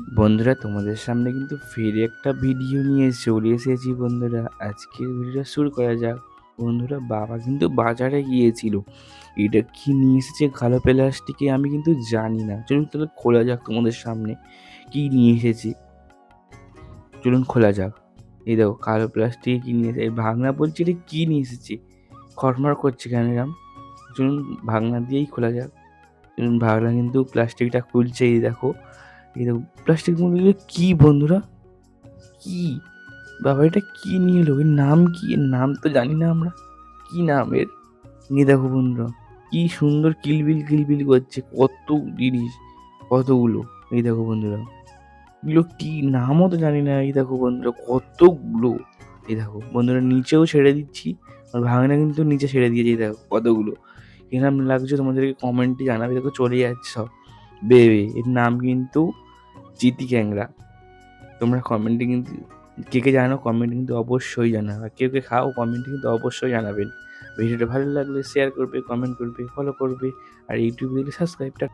বন্ধুরা, তোমাদের সামনে কিন্তু ফের একটা ভিডিও নিয়ে চলে এসেছি। বন্ধুরা, আজকের ভিডিওটা শুরু করা যাক। বন্ধুরা, বাবা কিন্তু বাজারে গিয়েছিল। এটা কি নিয়ে এসেছে কালো প্লাস্টিকে আমি কিন্তু জানি না। চলুন তাহলে খোলা যাক তোমাদের সামনে কি নিয়ে এসেছে। চলুন খোলা যাক। এই দেখো কালো প্লাস্টিকে কি নিয়ে এসেছে। এই ভাঙনা বলছে এটা কি নিয়ে এসেছে, খটমট করছে কেন এরম। চলুন ভাঙনা দিয়েই খোলা যাক। চলুন ভাঙনা কিন্তু প্লাস্টিকটা খুলছে। এই দেখো, এই দেখো প্লাস্টিক গুলো কি বন্ধুরা, কি বাবা এটা কি নিয়ে এলো? এর নাম কি? এর নাম তো জানি না আমরা, কি নাম এর। নিয়ে দেখো বন্ধুরা, কি সুন্দর কিলবিল কিলবিল করছে, কত জিনিস, কতগুলো। এই দেখো বন্ধুরা, এগুলো কি নামও তো জানি না। এই দেখো বন্ধুরা কতগুলো। এই দেখো বন্ধুরা, নিচেও ছেড়ে দিচ্ছি। আর ভাঙনা কিন্তু নিচে ছেড়ে দিয়েছে। এই দেখো কতগুলো। কিরম লাগছে তোমাদেরকে কমেন্টে জানাবে। দেখো চলে যাচ্ছে সব বেবে। এর নাম কিন্তু চিতি ক্যাংরা। তোমরা কমেন্টে কিন্তু কে কে জানো, কমেন্টে কিন্তু অবশ্যই জানাবে। আর কেউ কে খাও, কমেন্টে কিন্তু অবশ্যই জানাবেন। ভিডিওটা ভালো লাগলে শেয়ার করবে, কমেন্ট করবে, ফলো করবে। আর ইউটিউবে দেখলে সাবস্ক্রাইবটা